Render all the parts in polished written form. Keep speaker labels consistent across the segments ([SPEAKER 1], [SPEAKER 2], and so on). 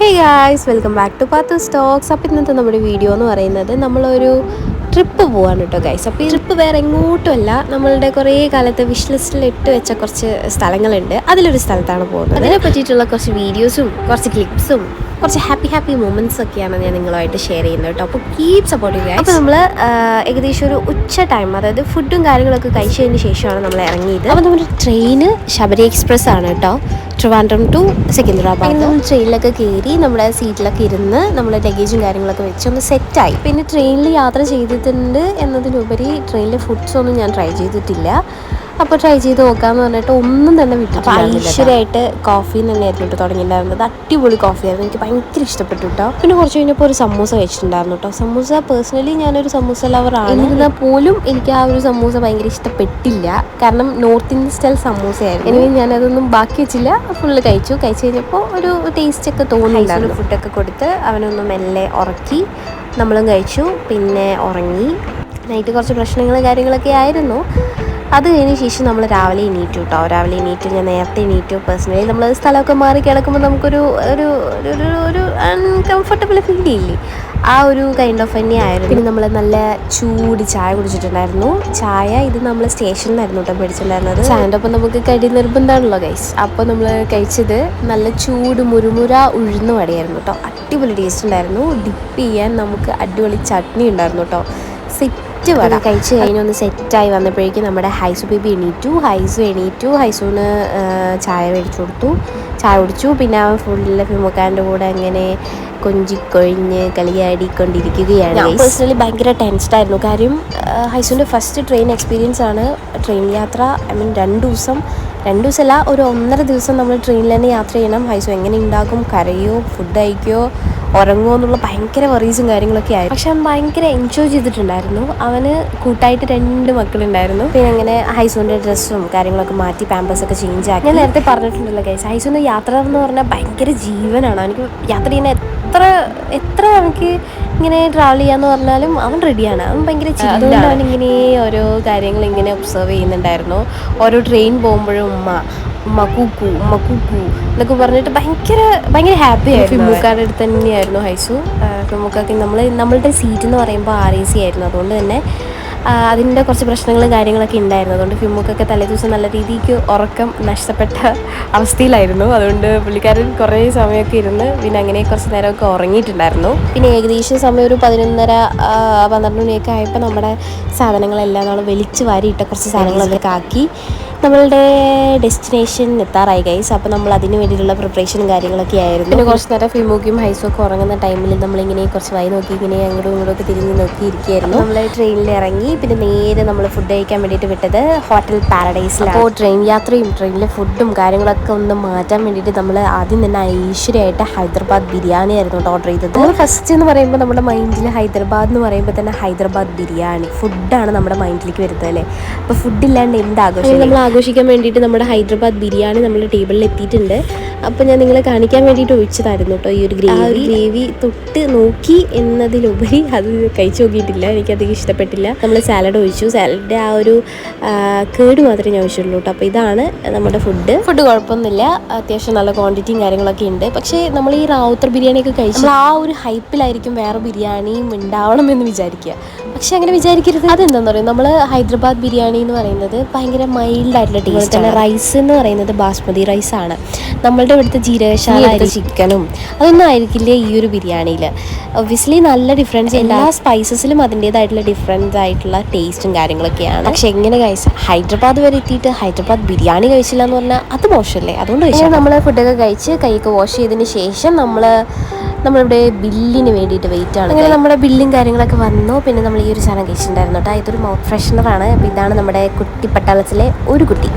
[SPEAKER 1] Hey guys, welcome back to Pathu stocks. അപ്പോൾ ഇന്നത്തെ നമ്മുടെ വീഡിയോ എന്ന് പറയുന്നത് നമ്മളൊരു ട്രിപ്പ് പോവാണ് കേട്ടോ ഗൈസ്. അപ്പോൾ ഈ ട്രിപ്പ് വേറെ എങ്ങോട്ടുമല്ല, നമ്മളുടെ കുറേ കാലത്തെ വിഷ് ലിസ്റ്റിൽ ഇട്ട് വെച്ച കുറച്ച് സ്ഥലങ്ങളുണ്ട്. അതിലൊരു സ്ഥലത്താണ് പോകുന്നത്. അതിനെ പറ്റിയിട്ടുള്ള കുറച്ച് വീഡിയോസും കുറച്ച് ക്ലിപ്സും കുറച്ച് ഹാപ്പി മൊമെൻറ്റ്സ് ഒക്കെയാണ് ഞാൻ നിങ്ങളുമായിട്ട് ഷെയർ ചെയ്യുന്നത് കേട്ടോ. അപ്പോൾ കീപ് സപ്പോർട്ടിങ് ഗൈസ്. അപ്പോൾ നമ്മൾ ഏകദേശം ഒരു ഉച്ച ടൈം, അതായത് ഫുഡും കാര്യങ്ങളൊക്കെ കഴിച്ചതിന് ശേഷമാണ് നമ്മൾ ഇറങ്ങിയത്. അപ്പോൾ നമ്മുടെ ട്രെയിന് ശബരി എക്സ്പ്രസ് ആണ് കേട്ടോ, ട്രിവാൻഡ്രം ടു സെക്കന്ദരാബാദ്. നമ്മൾ ട്രെയിനിലൊക്കെ കയറി നമ്മുടെ സീറ്റിലൊക്കെ ഇരുന്ന് നമ്മൾ ലഗേജും കാര്യങ്ങളൊക്കെ വെച്ച് ഒന്ന് സെറ്റായി. പിന്നെ ട്രെയിനിൽ യാത്ര ചെയ്തിട്ടുണ്ട് എന്നതിനുപരി ട്രെയിനിലെ ഫുഡ്സൊന്നും ഞാൻ ട്രൈ ചെയ്തിട്ടില്ല. അപ്പോൾ ട്രൈ ചെയ്ത് നോക്കാമെന്ന് പറഞ്ഞിട്ട് ഒന്നും തന്നെ വിട്ടിട്ടില്ല. ഐശ്വര്യമായിട്ട് കോഫി തന്നെയായിരുന്നു കേട്ടോ തുടങ്ങിയിട്ടുണ്ടായിരുന്നത്. അടിപൊളി കോഫിയായിരുന്നു, എനിക്ക് ഭയങ്കര ഇഷ്ടപ്പെട്ടു കേട്ടോ. പിന്നെ കുറച്ച് കഴിഞ്ഞപ്പോൾ ഒരു സമൂസ കഴിച്ചിട്ടുണ്ടായിരുന്നു കേട്ടോ. സമൂസ പേഴ്സണലി ഞാനൊരു സമൂസ ലവറാണ്. എന്നിരുന്നാൽ പോലും എനിക്ക് ആ ഒരു സമൂസ ഭയങ്കര ഇഷ്ടപ്പെട്ടില്ല, കാരണം നോർത്ത് ഇന്ത്യൻ സ്റ്റൈൽ സമൂസയായിരുന്നു. ഇനി ഞാനതൊന്നും ബാക്കി വെച്ചില്ല, ഫുള്ള് കഴിച്ചു കഴിഞ്ഞപ്പോൾ ഒരു ടേസ്റ്റ് ഒക്കെ തോന്നിയിട്ടുണ്ടായിരുന്നു. ഫുഡൊക്കെ കൊടുത്ത് അവനൊന്ന് മെല്ലെ ഉറക്കി നമ്മളും കഴിച്ചു. പിന്നെ ഉറങ്ങി. നൈറ്റ് കുറച്ച് പ്രശ്നങ്ങൾ കാര്യങ്ങളൊക്കെ ആയിരുന്നു. അത് കഴിഞ്ഞ ശേഷം നമ്മൾ രാവിലെ എണീറ്റു കേട്ടോ. രാവിലെ എണീറ്റു, ഞാൻ നേരത്തെ എണീറ്റു. പേഴ്സണലി നമ്മൾ സ്ഥലമൊക്കെ മാറി കിടക്കുമ്പോൾ നമുക്കൊരു ഒരു ഒരു അൺകംഫർട്ടബിൾ ഫീൽ ചെയ്യില്ലേ, ആ ഒരു കൈൻഡ് ഓഫ് തന്നെ ആയിരുന്നു. പിന്നെ നമ്മൾ നല്ല ചൂട് ചായ കുടിച്ചിട്ടുണ്ടായിരുന്നു. ചായ ഇത് നമ്മൾ സ്റ്റേഷനിൽ നിന്നായിരുന്നു കേട്ടോ മേടിച്ചിട്ടുണ്ടായിരുന്നത്. ചായൻ്റെ ഒപ്പം നമുക്ക് കടി നിർബന്ധമാണല്ലോ ഗൈസ്. അപ്പോൾ നമ്മൾ കഴിച്ചത് നല്ല ചൂട് മുരുമുര ഉഴുന്ന് വടയായിരുന്നു കേട്ടോ. അടിപൊളി ടേസ്റ്റ് ഉണ്ടായിരുന്നു. ഡിപ്പ് ചെയ്യാൻ നമുക്ക് അടിപൊളി ചട്നി ഉണ്ടായിരുന്നു കേട്ടോ. വട കഴിച്ച് കഴിഞ്ഞൊന്ന് സെറ്റായി വന്നപ്പോഴേക്കും നമ്മുടെ ഹൈസു ബേബി എണീറ്റു. ഹൈസുവിന് ചായ മേടിച്ചു കൊടുത്തു. ചായ കുടിച്ചു. പിന്നെ അവൻ ഫുള്ള് ഫിമുക്കാൻ്റെ കൂടെ അങ്ങനെ കൊഞ്ചിക്കൊഴിഞ്ഞ് കളിയാടിക്കൊണ്ടിരിക്കുകയാണ്. ഞാൻ പേഴ്സണലി ഭയങ്കര ടെൻസ്ഡ് ആയിരുന്നു. കാര്യം ഹൈസുവിൻ്റെ ഫസ്റ്റ് ട്രെയിൻ എക്സ്പീരിയൻസ് ആണ് ട്രെയിൻ യാത്ര. ഐ മീൻ 2 ദിവസമല്ല, ഒരു 1.5 ദിവസം നമ്മൾ ട്രെയിനിൽ തന്നെ യാത്ര ചെയ്യണം. ഹൈസു എങ്ങനെ ഉണ്ടാകും, കരയോ, ഫുഡ് കഴിക്കുമോ, ഉറങ്ങുമോ എന്നുള്ള ഭയങ്കര വറീസും കാര്യങ്ങളൊക്കെ ആയിരുന്നു. പക്ഷെ അവൻ ഭയങ്കര എൻജോയ് ചെയ്തിട്ടുണ്ടായിരുന്നു. അവന് കൂട്ടായിട്ട് 2 മക്കളുണ്ടായിരുന്നു. പിന്നെ അങ്ങനെ ഹൈസുവിൻ്റെ ഡ്രസ്സും കാര്യങ്ങളൊക്കെ മാറ്റി പാമ്പേഴ്സൊക്കെ ചേഞ്ച് ആക്കി. ഞാൻ നേരത്തെ പറഞ്ഞിട്ടുണ്ടല്ലോ ഗൈസ്, ഹൈസുവിൻ്റെ യാത്ര എന്ന് പറഞ്ഞാൽ ഭയങ്കര ജീവനാണ്. എനിക്ക് യാത്ര ചെയ്യുന്ന എത്ര എനിക്ക് ഇങ്ങനെ ട്രാവൽ ചെയ്യാന്ന് പറഞ്ഞാലും അവൻ റെഡിയാണ്. അവൻ ഭയങ്കര ചില്ലാണ്. അവൻ ഇങ്ങനെ ഓരോ കാര്യങ്ങൾ ഇങ്ങനെ ഒബ്സർവ് ചെയ്യുന്നുണ്ടായിരുന്നു. ഓരോ ട്രെയിൻ പോകുമ്പോഴും ഉമ്മ കൂക്കു എന്നൊക്കെ പറഞ്ഞിട്ട് ഭയങ്കര ഹാപ്പി ആയിരുന്നു. ഫിമുക്കാരുടെ അടുത്ത് തന്നെയായിരുന്നു ഹൈസു. ഫിമുക്കൊക്കെ നമ്മളുടെ സീറ്റ് എന്ന് പറയുമ്പോൾ RAC ആയിരുന്നു. അതുകൊണ്ട് തന്നെ അതിൻ്റെ കുറച്ച് പ്രശ്നങ്ങളും കാര്യങ്ങളൊക്കെ ഉണ്ടായിരുന്നു. അതുകൊണ്ട് ഫിമുക്കൊക്കെ തലേദിവസം നല്ല രീതിക്ക് ഉറക്കം നഷ്ടപ്പെട്ട അവസ്ഥയിലായിരുന്നു. അതുകൊണ്ട് പുള്ളിക്കാരൻ കുറേ സമയമൊക്കെ ഇരുന്ന് പിന്നെ അങ്ങനെ കുറച്ച് നേരമൊക്കെ ഉറങ്ങിയിട്ടുണ്ടായിരുന്നു. പിന്നെ ഏകദേശം സമയം ഒരു 11:30-12 മണിയൊക്കെ ആയപ്പോൾ നമ്മുടെ സാധനങ്ങളെല്ലാം നമ്മൾ വലിച്ചു വാരിയിട്ട കുറച്ച് സാധനങ്ങളൊക്കെ ആക്കി നമ്മളുടെ ഡെസ്റ്റിനേഷൻ എത്താറായി ഗൈസ്. അപ്പോൾ നമ്മൾ അതിന് വേണ്ടിയിട്ടുള്ള പ്രിപ്പറേഷനും കാര്യങ്ങളൊക്കെ ആയിരുന്നു. പിന്നെ കുറച്ച് നേരം ഫിമുക്കും ഹൈസും ഒക്കെ ഉറങ്ങുന്ന ടൈമിൽ നമ്മളിങ്ങനെ കുറച്ച് വായി നോക്കി ഇങ്ങനെ അങ്ങോട്ടും ഇങ്ങോട്ടൊക്കെ തിരിഞ്ഞ് നോക്കിയിരിക്കുകയായിരുന്നു. നമ്മൾ ട്രെയിനിൽ ഇറങ്ങി. പിന്നെ നേരെ നമ്മൾ ഫുഡ് കഴിക്കാൻ വേണ്ടിയിട്ട് വിട്ടത് ഹോട്ടൽ പാരഡൈസിലാണ്. അപ്പോൾ ട്രെയിൻ യാത്രയും ട്രെയിനിലെ ഫുഡും കാര്യങ്ങളൊക്കെ ഒന്ന് മാറ്റാൻ വേണ്ടിയിട്ട് നമ്മൾ ആദ്യം തന്നെ ഐശ്വര്യമായിട്ട് ഹൈദരാബാദ് ബിരിയാണി ആയിരുന്നു ഓർഡർ ചെയ്തത്. നമ്മൾ ഫസ്റ്റ് എന്ന് പറയുമ്പോൾ നമ്മുടെ മൈൻഡിൽ ഹൈദരാബാദ് എന്ന് പറയുമ്പോൾ തന്നെ ഹൈദരാബാദ് ബിരിയാണി ഫുഡാണ് നമ്മുടെ മൈൻഡിലേക്ക് വരുന്നത് അല്ലേ. അപ്പോൾ ഫുഡില്ലാണ്ട് എന്താഘോഷം, നമ്മൾ ആഘോഷിക്കാൻ വേണ്ടിയിട്ട് നമ്മുടെ ഹൈദരാബാദ് ബിരിയാണി നമ്മുടെ ടേബിളിൽ എത്തിയിട്ടുണ്ട്. അപ്പോൾ ഞാൻ നിങ്ങളെ കാണിക്കാൻ വേണ്ടിയിട്ട് ഒഴിച്ചതായിരുന്നു കേട്ടോ ഈ ഒരു ഗ്രേവി. തൊട്ട് നോക്കി എന്നതിലുപരി അത് കഴിച്ചു നോക്കിയിട്ടില്ല, എനിക്കധികം ഇഷ്ടപ്പെട്ടില്ല. നമ്മൾ സാലഡ് ഒഴിച്ചു. സാലഡിൻ്റെ ആ ഒരു കേട് മാത്രമേ ഞാൻ ഒഴിച്ചുള്ളൂ കേട്ടോ. അപ്പോൾ ഇതാണ് നമ്മുടെ ഫുഡ് കുഴപ്പമൊന്നുമില്ല, അത്യാവശ്യം നല്ല ക്വാണ്ടിറ്റിയും കാര്യങ്ങളൊക്കെ ഉണ്ട്. പക്ഷേ നമ്മൾ ഈ റാവുത്തർ ബിരിയാണിയൊക്കെ കഴിച്ചു ആ ഒരു ഹൈപ്പിലായിരിക്കും വേറെ ബിരിയാണിയും ഉണ്ടാവണമെന്ന് വിചാരിക്കുക. പക്ഷെ അങ്ങനെ വിചാരിക്കരുത്. അതെന്താണെന്ന് പറയുന്നത്, നമ്മൾ ഹൈദരാബാദ് ബിരിയാണി എന്ന് പറയുന്നത് ഭയങ്കര മൈൽഡായിട്ടുള്ള ടേസ്റ്റാണ്. റൈസ് എന്ന് പറയുന്നത് ബാസ്മതി റൈസാണ്. നമ്മളുടെ ഇവിടുത്തെ ജീരകശാല ചിക്കനും അതൊന്നും ആയിരിക്കില്ല ഈ ഒരു ബിരിയാണിയിൽ. ഒബ്വിയസ്ലി നല്ല ഡിഫറൻസ്, എല്ലാ സ്പൈസസിലും അതിൻ്റേതായിട്ടുള്ള ഡിഫറൻസ് ആയിട്ടുള്ള ടേസ്റ്റും കാര്യങ്ങളൊക്കെയാണ്. പക്ഷെ എങ്ങനെ കഴിച്ച് ഹൈദരാബാദ് വരെ എത്തിയിട്ട് ഹൈദരാബാദ് ബിരിയാണി കഴിച്ചില്ല എന്ന് പറഞ്ഞാൽ അത് മോശമല്ലേ. അതുകൊണ്ട് കഴിച്ചാൽ നമ്മൾ ഫുഡൊക്കെ കഴിച്ച് കൈയൊക്കെ വാഷ് ചെയ്തതിന് ശേഷം നമ്മളിവിടെ ബില്ലിന് വേണ്ടിയിട്ട് വെയിറ്റ് ആണ്. അങ്ങനെ നമ്മുടെ ബില്ലും കാര്യങ്ങളൊക്കെ വന്നു. പിന്നെ നമ്മൾ ഈ ഒരു സാധനം കഴിച്ചിട്ടുണ്ടായിരുന്നു കേട്ടോ. ഇതൊരു മൗത്ത് ഫ്രഷ്നറാണ്. അപ്പോൾ ഇതാണ് നമ്മുടെ കുട്ടി പട്ടാളത്തിലെ ഒരു കുട്ടി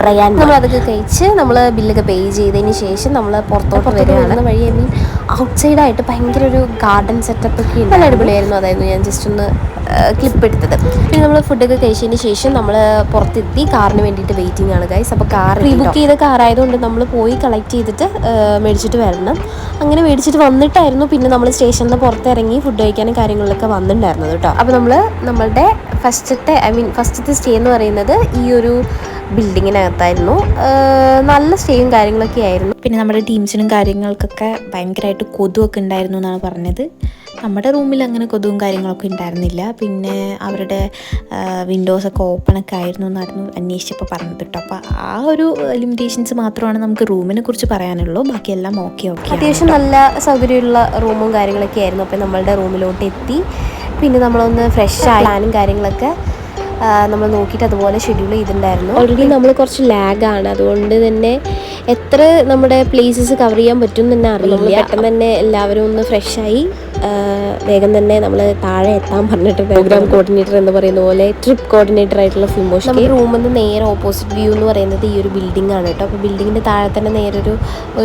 [SPEAKER 1] റയാൻ. നമ്മൾ അതൊക്കെ കഴിച്ച് നമ്മൾ ബില്ലൊക്കെ പേ ചെയ്തതിന് ശേഷം നമ്മൾ പുറത്തോട്ട് വരികയാണ്. വഴി ഐ മീൻ ഔട്ട്സൈഡായിട്ട് ഭയങ്കര ഒരു ഗാർഡൻ സെറ്റപ്പ് ഒക്കെ നല്ല അടിപൊളിയായിരുന്നു. അതായിരുന്നു ഞാൻ ജസ്റ്റ് ഒന്ന് ക്ലിപ്പ് എടുത്തത്. പിന്നെ നമ്മൾ ഫുഡൊക്കെ കഴിച്ചതിന് ശേഷം നമ്മൾ പുറത്തെത്തി. കാറിന് വേണ്ടിയിട്ട് വെയിറ്റിംഗ് ആണ് ഗൈസ്. അപ്പോൾ കാർ ബുക്ക് ചെയ്ത കാറായതുകൊണ്ട് നമ്മൾ പോയി കളക്ട് ചെയ്തിട്ട് മേടിച്ചിട്ട് വരണം. അങ്ങനെ മേടിച്ചിട്ട് വന്നിട്ടായിരുന്നു പിന്നെ നമ്മൾ സ്റ്റേഷനിൽ നിന്ന് പുറത്തിറങ്ങി ഫുഡ് കഴിക്കാനും കാര്യങ്ങളിലൊക്കെ വന്നിട്ടുണ്ടായിരുന്നത് കേട്ടോ. അപ്പോൾ നമ്മളുടെ ഫസ്റ്റത്തെ സ്റ്റേ എന്ന് പറയുന്നത് ഈ ഒരു ബിൽഡിങ്ങിനകത്തായിരുന്നു. നല്ല സ്റ്റേയും കാര്യങ്ങളൊക്കെ ആയിരുന്നു.
[SPEAKER 2] പിന്നെ നമ്മുടെ ടീംസിനും കാര്യങ്ങൾക്കൊക്കെ ഭയങ്കരമായിട്ട് കൊതുവൊക്കെ ഉണ്ടായിരുന്നു എന്നാണ് പറഞ്ഞത്. നമ്മുടെ റൂമിൽ അങ്ങനെ കൊതുവും കാര്യങ്ങളൊക്കെ ഉണ്ടായിരുന്നില്ല. പിന്നെ അവരുടെ വിൻഡോസൊക്കെ ഓപ്പണൊക്കെ ആയിരുന്നു എന്നായിരുന്നു അന്വേഷിച്ചപ്പോൾ പറഞ്ഞത് കേട്ടോ. അപ്പോൾ ആ ഒരു ലിമിറ്റേഷൻസ് മാത്രമാണ് നമുക്ക് റൂമിനെ കുറിച്ച് പറയാനുള്ളൂ. ബാക്കിയെല്ലാം ഓക്കെ.
[SPEAKER 1] അത്യാവശ്യം നല്ല സൗകര്യമുള്ള റൂമും കാര്യങ്ങളൊക്കെ ആയിരുന്നു. അപ്പോൾ നമ്മളുടെ റൂമിലോട്ട് എത്തി. പിന്നെ നമ്മളൊന്ന് ഫ്രഷ് ആയി പ്ലാനും കാര്യങ്ങളൊക്കെ നമ്മൾ നോക്കിയിട്ട് അതുപോലെ ഷെഡ്യൂൾ ചെയ്തിട്ടുണ്ടായിരുന്നു. ഓൾറെഡി നമ്മൾ കുറച്ച് ലാഗാണ്, അതുകൊണ്ട് തന്നെ എത്ര നമ്മുടെ പ്ലേസസ് കവർ ചെയ്യാൻ പറ്റും എന്ന് തന്നെ അറിയില്ല. പെട്ടെന്ന് തന്നെ എല്ലാവരും ഒന്ന് ഫ്രഷായി വേഗം തന്നെ നമ്മൾ താഴെ എത്താൻ പറഞ്ഞിട്ടുണ്ട്. പ്രോഗ്രാം കോർഡിനേറ്റർ എന്ന് പറയുന്ന പോലെ ട്രിപ്പ് കോർഡിനേറ്റർ ആയിട്ടുള്ള ഫിമോഷ്. നമ്മുടെ റൂമിൽ നിന്ന് നേരെ ഓപ്പോസിറ്റ് വ്യൂ എന്ന് പറയുന്നത് ഈ ഒരു ബിൽഡിംഗ് ആണ് കേട്ടോ. അപ്പോൾ ബിൽഡിങ്ങിൻ്റെ താഴെ തന്നെ നേരെ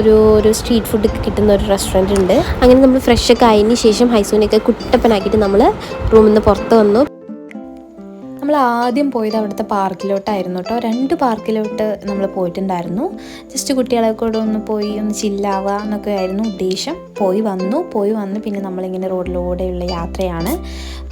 [SPEAKER 1] ഒരു സ്ട്രീറ്റ് ഫുഡ് കിട്ടുന്ന ഒരു റെസ്റ്റോറൻറ്റ് ഉണ്ട്. അങ്ങനെ നമ്മൾ ഫ്രഷൊക്കെ ആയതിന് ശേഷം ഹൈസൂനെയൊക്കെ കുട്ടപ്പനാക്കിയിട്ട് നമ്മൾ റൂമിൽ നിന്ന് പുറത്ത് വന്നു.
[SPEAKER 2] നമ്മൾ ആദ്യം പോയത് അവിടുത്തെ പാർക്കിലോട്ടായിരുന്നു കേട്ടോ. 2 പാർക്കിലോട്ട് നമ്മൾ പോയിട്ടുണ്ടായിരുന്നു. ജസ്റ്റ് കുട്ടികളെ കൂടെ ഒന്ന് ചില്ലാവുക എന്നൊക്കെ ആയിരുന്നു ഉദ്ദേശം. പോയി വന്ന് പിന്നെ നമ്മളിങ്ങനെ റോഡിലൂടെയുള്ള യാത്രയാണ്.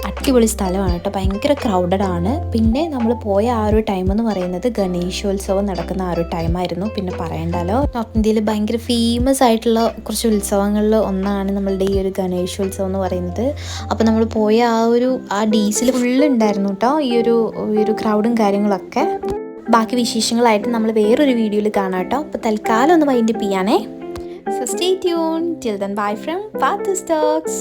[SPEAKER 2] അടിപൊളി സ്ഥലമാണ് കേട്ടോ, ഭയങ്കര ക്രൗഡഡ് ആണ്. പിന്നെ നമ്മൾ പോയ ആ ഒരു ടൈം എന്ന് പറയുന്നത് ഗണേശോത്സവം നടക്കുന്ന ആ ഒരു ടൈമായിരുന്നു. പിന്നെ പറയണ്ടല്ലോ, നോർത്ത് ഇന്ത്യയിൽ ഭയങ്കര ഫേമസ് ആയിട്ടുള്ള കുറച്ച് ഉത്സവങ്ങളിൽ ഒന്നാണ് നമ്മളുടെ ഈ ഒരു ഗണേശോത്സവം എന്ന് പറയുന്നത്. അപ്പോൾ നമ്മൾ പോയ ആ ഡേയ്സിൽ ഫുള്ള് ഉണ്ടായിരുന്നു കേട്ടോ ഈ ഒരു ക്രൗഡും കാര്യങ്ങളൊക്കെ. ബാക്കി വിശേഷങ്ങളായിട്ട് നമ്മൾ വേറൊരു വീഡിയോയിൽ കാണാം കേട്ടോ. അപ്പോൾ തൽക്കാലം ഒന്ന് വൈൻഡപ്പ് ചെയ്യാനേ. So stay tuned. Till then, bye from Fathers Talks.